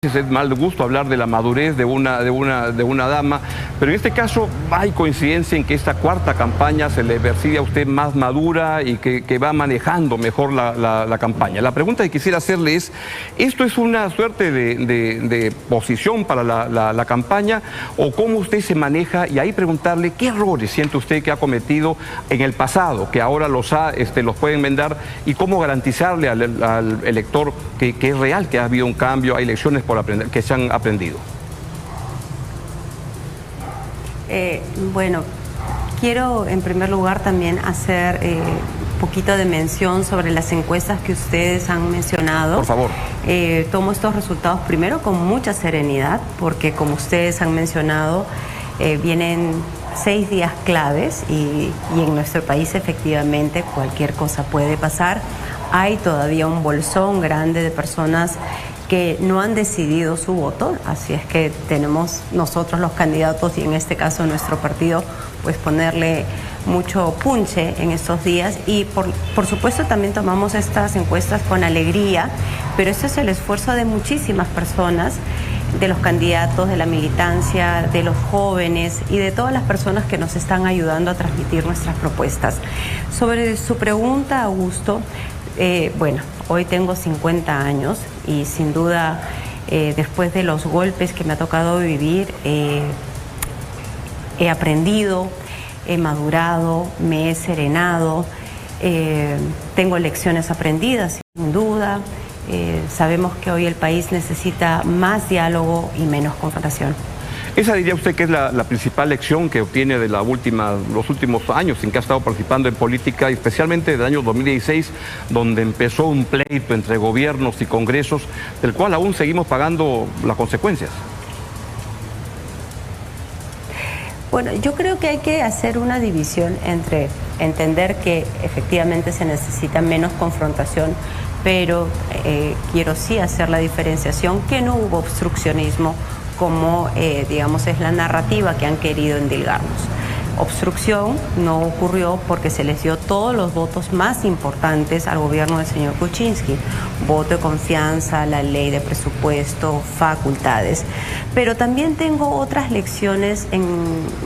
Es mal gusto hablar de la madurez de una dama, pero en este caso hay coincidencia en que esta cuarta campaña se le percibe a usted más madura y que va manejando mejor la campaña. La pregunta que quisiera hacerle es, ¿esto es una suerte de posición para la campaña o cómo usted se maneja? Y ahí preguntarle qué errores siente usted que ha cometido en el pasado, que ahora los puede enmendar, y cómo garantizarle al elector que es real, que ha habido un cambio, hay lecciones por aprender, que se han aprendido. Bueno, quiero en primer lugar también hacer un poquito de mención sobre las encuestas que ustedes han mencionado. Por favor. Tomo estos resultados primero con mucha serenidad, porque como ustedes han mencionado, vienen 6 días claves y en nuestro país efectivamente cualquier cosa puede pasar. Hay todavía un bolsón grande de personas que no han decidido su voto, así es que tenemos nosotros los candidatos y en este caso nuestro partido pues ponerle mucho punche en estos días y por supuesto también tomamos estas encuestas con alegría, pero este es el esfuerzo de muchísimas personas, de los candidatos, de la militancia, de los jóvenes y de todas las personas que nos están ayudando a transmitir nuestras propuestas. Sobre su pregunta, Augusto, bueno, hoy tengo 50 años y sin duda después de los golpes que me ha tocado vivir he aprendido, he madurado, me he serenado, tengo lecciones aprendidas sin duda. Sabemos que hoy el país necesita más diálogo y menos confrontación. ¿Esa diría usted que es la principal lección que obtiene de los últimos años en que ha estado participando en política, especialmente del año 2016, donde empezó un pleito entre gobiernos y congresos, del cual aún seguimos pagando las consecuencias? Bueno, yo creo que hay que hacer una división entre entender que efectivamente se necesita menos confrontación, pero quiero sí hacer la diferenciación que no hubo obstruccionismo, como digamos es la narrativa que han querido endilgarnos. Obstrucción no ocurrió porque se les dio todos los votos más importantes al gobierno del señor Kuczynski. Voto de confianza, la ley de presupuesto, facultades. Pero también tengo otras lecciones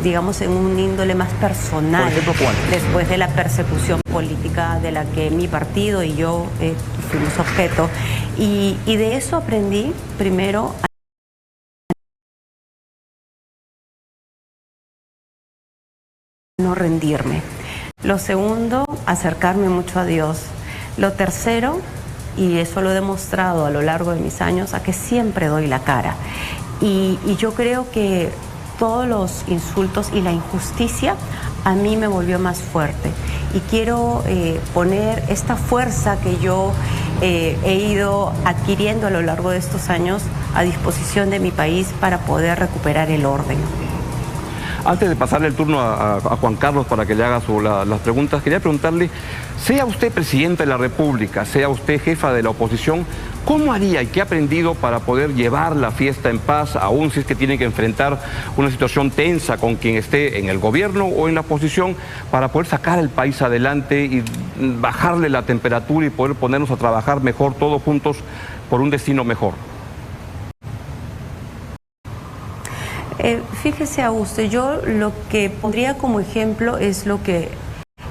digamos, en un índole más personal. Por ejemplo, ¿cuál? Después de la persecución política de la que mi partido y yo fuimos objeto. Y de eso aprendí primero a no rendirme. Lo segundo, acercarme mucho a Dios. Lo tercero, y eso lo he demostrado a lo largo de mis años, a que siempre doy la cara. Y yo creo que todos los insultos y la injusticia a mí me volvió más fuerte. Y quiero poner esta fuerza que yo he ido adquiriendo a lo largo de estos años a disposición de mi país para poder recuperar el orden. Antes de pasarle el turno a Juan Carlos para que le haga las preguntas, quería preguntarle, sea usted presidenta de la República, sea usted jefa de la oposición, ¿cómo haría y qué ha aprendido para poder llevar la fiesta en paz, aún si es que tiene que enfrentar una situación tensa con quien esté en el gobierno o en la oposición, para poder sacar el país adelante y bajarle la temperatura y poder ponernos a trabajar mejor todos juntos por un destino mejor? Fíjese, Augusto, yo lo que pondría como ejemplo es lo que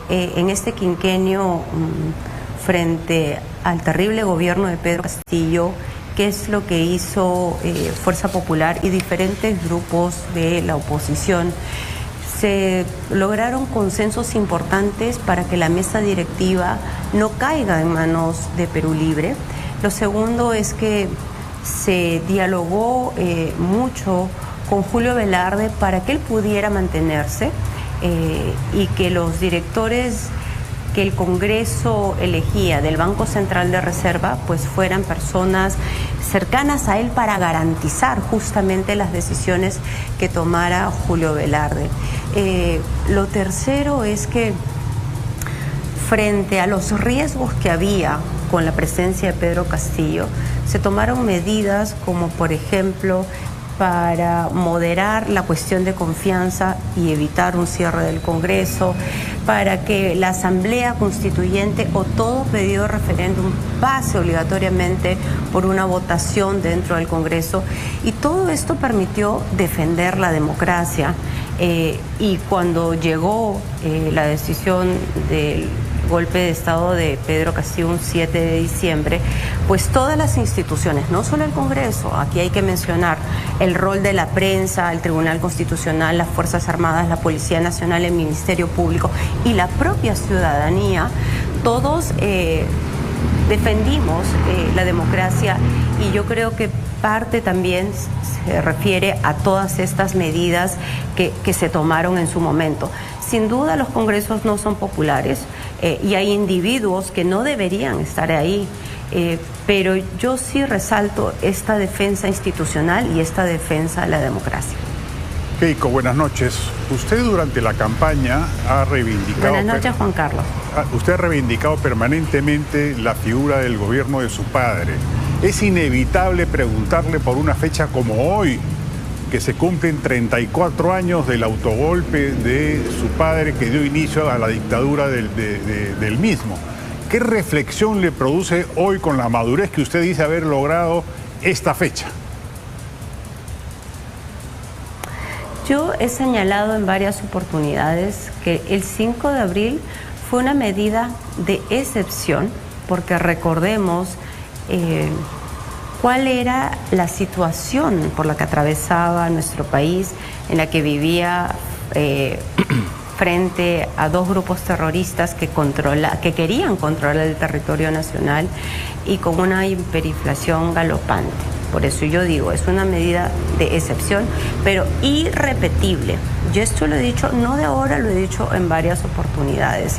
en este quinquenio frente al terrible gobierno de Pedro Castillo, qué es lo que hizo Fuerza Popular y diferentes grupos de la oposición. Se lograron consensos importantes para que la mesa directiva no caiga en manos de Perú Libre. Lo segundo es que se dialogó mucho con Julio Velarde para que él pudiera mantenerse y que los directores que el Congreso elegía del Banco Central de Reserva pues fueran personas cercanas a él para garantizar justamente las decisiones que tomara Julio Velarde. Lo tercero es que frente a los riesgos que había con la presencia de Pedro Castillo, se tomaron medidas como por ejemplo para moderar la cuestión de confianza y evitar un cierre del Congreso. para que la Asamblea Constituyente o todo pedido de referéndum pase obligatoriamente por una votación dentro del Congreso, y todo esto permitió defender la democracia. Y cuando llegó la decisión del golpe de Estado de Pedro Castillo un 7 de diciembre, pues todas las instituciones, no solo el Congreso, aquí hay que mencionar el rol de la prensa, el Tribunal Constitucional, las Fuerzas Armadas, la Policía Nacional, el Ministerio Público y la propia ciudadanía, todos defendimos la democracia, y yo creo que parte también se refiere a todas estas medidas que se tomaron en su momento. Sin duda los congresos no son populares y hay individuos que no deberían estar ahí, pero yo sí resalto esta defensa institucional y esta defensa de la democracia. Keiko, buenas noches. Usted durante la campaña ha reivindicado... Buenas noches, Juan Carlos. Usted ha reivindicado permanentemente la figura del gobierno de su padre. Es inevitable preguntarle por una fecha como hoy, que se cumplen 34 años del autogolpe de su padre que dio inicio a la dictadura del mismo. ¿Qué reflexión le produce hoy, con la madurez que usted dice haber logrado, esta fecha? Yo he señalado en varias oportunidades que el 5 de abril fue una medida de excepción, porque recordemos cuál era la situación por la que atravesaba nuestro país, en la que vivía frente a dos grupos terroristas que querían controlar el territorio nacional y con una hiperinflación galopante. Por eso yo digo, es una medida de excepción, pero irrepetible. Yo esto lo he dicho, no de ahora, lo he dicho en varias oportunidades.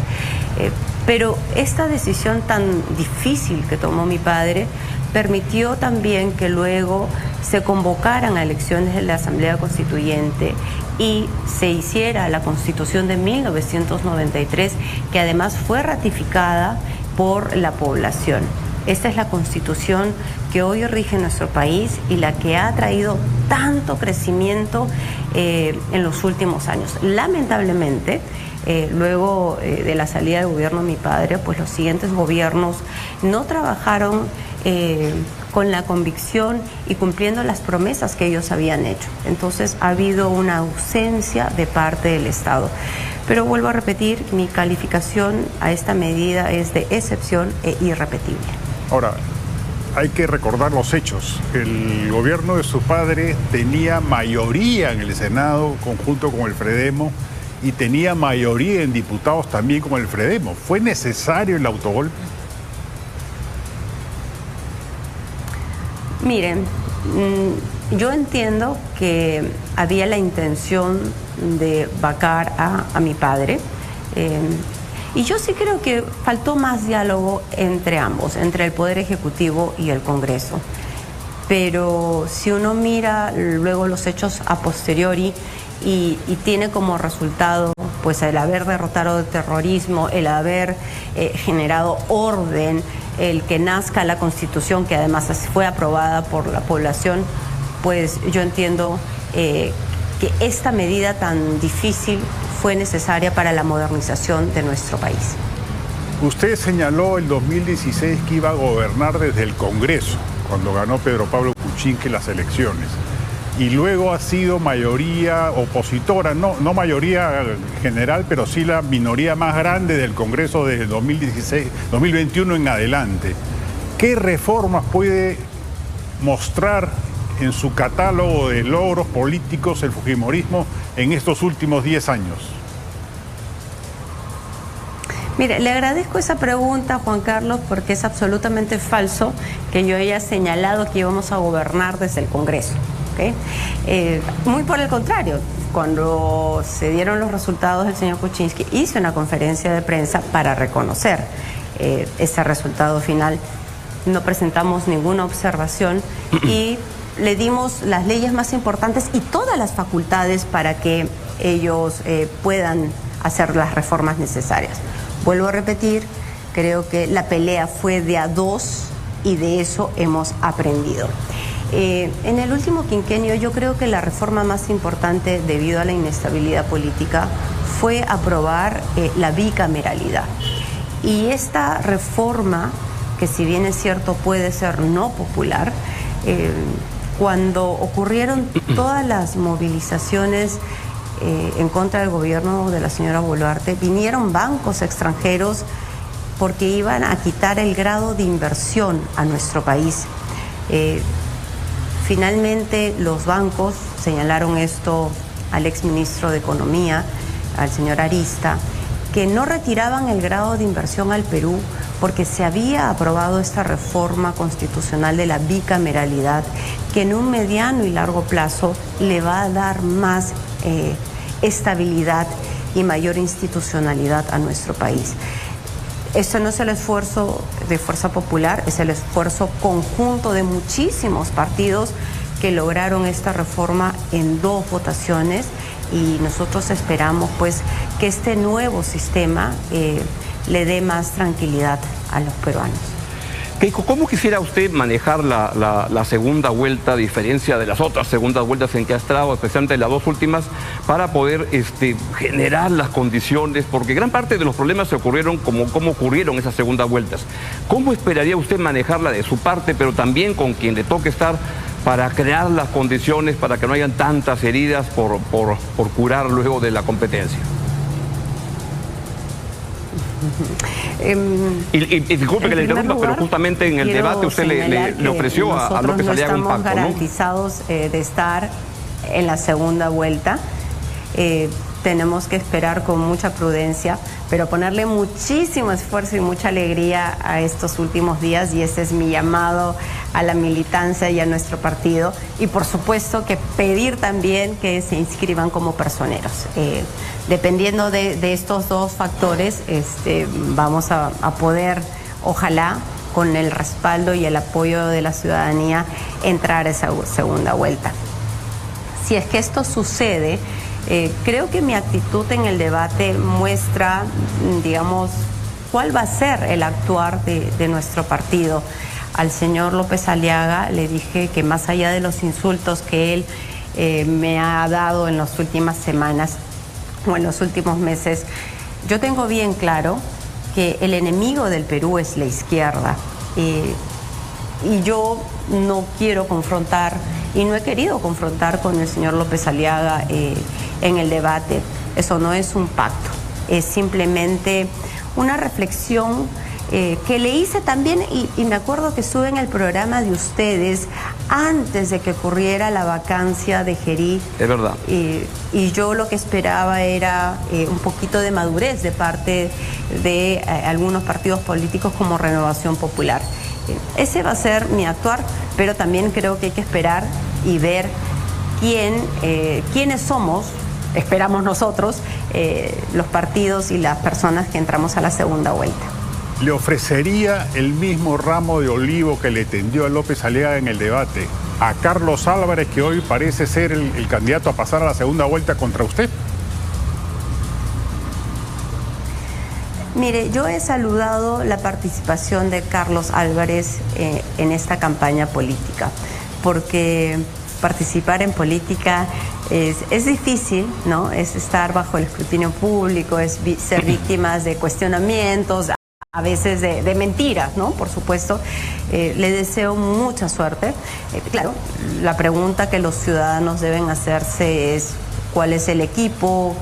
Pero esta decisión tan difícil que tomó mi padre permitió también que luego se convocaran a elecciones de la Asamblea Constituyente y se hiciera la Constitución de 1993, que además fue ratificada por la población. Esta es la Constitución que hoy rige nuestro país y la que ha traído tanto crecimiento en los últimos años. Lamentablemente, luego de la salida del gobierno de mi padre, pues los siguientes gobiernos no trabajaron con la convicción y cumpliendo las promesas que ellos habían hecho. Entonces ha habido una ausencia de parte del Estado. Pero vuelvo a repetir, mi calificación a esta medida es de excepción e irrepetible. Ahora, hay que recordar los hechos. El gobierno de su padre tenía mayoría en el Senado conjunto con el Fredemo y tenía mayoría en diputados también con el Fredemo. ¿Fue necesario el autogolpe? Miren, yo entiendo que había la intención de vacar a mi padre, y yo sí creo que faltó más diálogo entre ambos, entre el Poder Ejecutivo y el Congreso. Pero si uno mira luego los hechos a posteriori y tiene como resultado pues el haber derrotado el terrorismo, el haber generado orden, el que nazca la Constitución, que además fue aprobada por la población, pues yo entiendo que esta medida tan difícil fue necesaria para la modernización de nuestro país. Usted señaló en 2016 que iba a gobernar desde el Congreso, cuando ganó Pedro Pablo Kuczynski las elecciones. Y luego ha sido mayoría opositora, no mayoría general, pero sí la minoría más grande del Congreso desde 2021 en adelante. ¿Qué reformas puede mostrar en su catálogo de logros políticos el fujimorismo en estos últimos 10 años? Mire, le agradezco esa pregunta, Juan Carlos, porque es absolutamente falso que yo haya señalado que íbamos a gobernar desde el Congreso. ¿Okay? Muy por el contrario, cuando se dieron los resultados del señor Kuczynski, hice una conferencia de prensa para reconocer ese resultado final. No presentamos ninguna observación y le dimos las leyes más importantes y todas las facultades para que ellos puedan hacer las reformas necesarias. Vuelvo a repetir, creo que la pelea fue de a dos y de eso hemos aprendido. En el último quinquenio yo creo que la reforma más importante debido a la inestabilidad política fue aprobar la bicameralidad. Y esta reforma, que si bien es cierto puede ser no popular, cuando ocurrieron todas las movilizaciones en contra del gobierno de la señora Boluarte, vinieron bancos extranjeros porque iban a quitar el grado de inversión a nuestro país. Finalmente los bancos señalaron esto al exministro de Economía, al señor Arista, que no retiraban el grado de inversión al Perú porque se había aprobado esta reforma constitucional de la bicameralidad, que en un mediano y largo plazo le va a dar más estabilidad y mayor institucionalidad a nuestro país. Esto no es el esfuerzo de Fuerza Popular, es el esfuerzo conjunto de muchísimos partidos que lograron esta reforma en 2 votaciones, y nosotros esperamos pues que este nuevo sistema le dé más tranquilidad a los peruanos. Keiko, ¿cómo quisiera usted manejar la segunda vuelta, a diferencia de las otras segundas vueltas en que ha estado, especialmente las 2 últimas, para poder generar las condiciones? Porque gran parte de los problemas se ocurrieron como ocurrieron esas segundas vueltas. ¿Cómo esperaría usted manejarla de su parte, pero también con quien le toque estar, para crear las condiciones para que no hayan tantas heridas por curar luego de la competencia? Y disculpe que le interrumpa, pero justamente en el debate usted le ofreció a López Aliaga un pacto, ¿no? Nosotros no estamos garantizados de estar en la segunda vuelta. Tenemos que esperar con mucha prudencia, pero ponerle muchísimo esfuerzo y mucha alegría a estos últimos días, y ese es mi llamado a la militancia y a nuestro partido, y por supuesto que pedir también que se inscriban como personeros. Dependiendo de estos 2 factores, vamos a poder, ojalá, con el respaldo y el apoyo de la ciudadanía, entrar a esa segunda vuelta. Si es que esto sucede, creo que mi actitud en el debate muestra, digamos, cuál va a ser el actuar de nuestro partido. Al señor López Aliaga le dije que más allá de los insultos que él me ha dado en las últimas semanas o en los últimos meses, yo tengo bien claro que el enemigo del Perú es la izquierda. Y yo no quiero confrontar, y no he querido confrontar con el señor López Aliaga en el debate. Eso no es un pacto, es simplemente una reflexión que le hice también, y me acuerdo que estuve en el programa de ustedes antes de que ocurriera la vacancia de Gerí. Es verdad. Y yo lo que esperaba era un poquito de madurez de parte de algunos partidos políticos como Renovación Popular. Ese va a ser mi actuar, pero también creo que hay que esperar y ver quiénes somos, esperamos nosotros, los partidos y las personas que entramos a la segunda vuelta. ¿Le ofrecería el mismo ramo de olivo que le tendió a López Aliaga en el debate a Carlos Álvarez, que hoy parece ser el candidato a pasar a la segunda vuelta contra usted? Mire, yo he saludado la participación de Carlos Álvarez en esta campaña política, porque participar en política es difícil, ¿no? Es estar bajo el escrutinio público, es ser víctimas de cuestionamientos, a veces de mentiras, ¿no? Por supuesto, le deseo mucha suerte. Claro, la pregunta que los ciudadanos deben hacerse es cuál es el equipo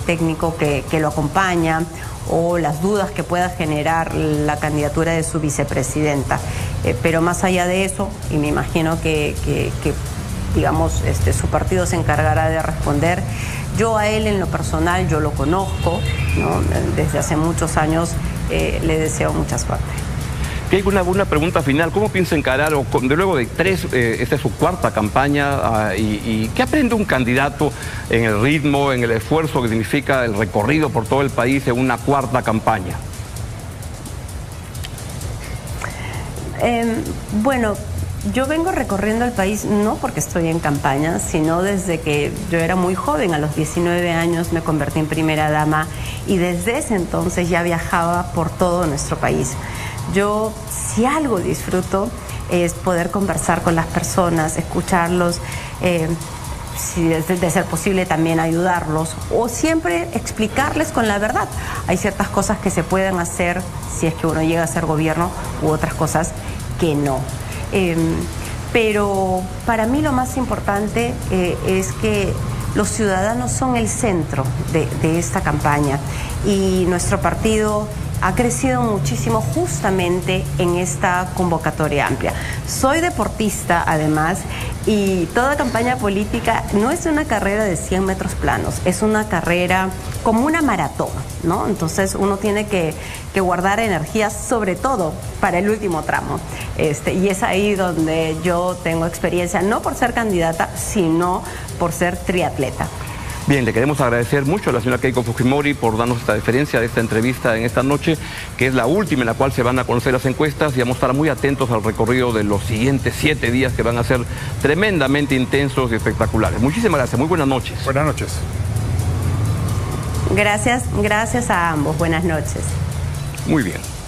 técnico que lo acompaña, o las dudas que pueda generar la candidatura de su vicepresidenta. Pero más allá de eso, y me imagino que digamos, su partido se encargará de responder. Yo a él en lo personal, yo lo conozco, ¿no? Desde hace muchos años, le deseo mucha suerte. Hay una pregunta final. ¿Cómo piensa encarar, de luego de 3, esta es su 4ª campaña, y qué aprende un candidato en el ritmo, en el esfuerzo que significa el recorrido por todo el país en una 4ª campaña? Bueno, yo vengo recorriendo el país no porque estoy en campaña, sino desde que yo era muy joven. A los 19 años me convertí en primera dama, y desde ese entonces ya viajaba por todo nuestro país. Yo, si algo disfruto, es poder conversar con las personas, escucharlos, si es de ser posible también ayudarlos o siempre explicarles con la verdad. Hay ciertas cosas que se pueden hacer si es que uno llega a ser gobierno u otras cosas que no. Pero para mí lo más importante es que los ciudadanos son el centro de esta campaña y nuestro partido ha crecido muchísimo justamente en esta convocatoria amplia. Soy deportista además y toda campaña política no es una carrera de 100 metros planos, es una carrera como una maratón, ¿no? Entonces uno tiene que guardar energías sobre todo para el último tramo. Y es ahí donde yo tengo experiencia, no por ser candidata, sino por ser triatleta. Bien, le queremos agradecer mucho a la señora Keiko Fujimori por darnos esta deferencia de esta entrevista en esta noche, que es la última en la cual se van a conocer las encuestas y vamos a estar muy atentos al recorrido de los siguientes 7 días que van a ser tremendamente intensos y espectaculares. Muchísimas gracias, muy buenas noches. Buenas noches. Gracias a ambos, buenas noches. Muy bien.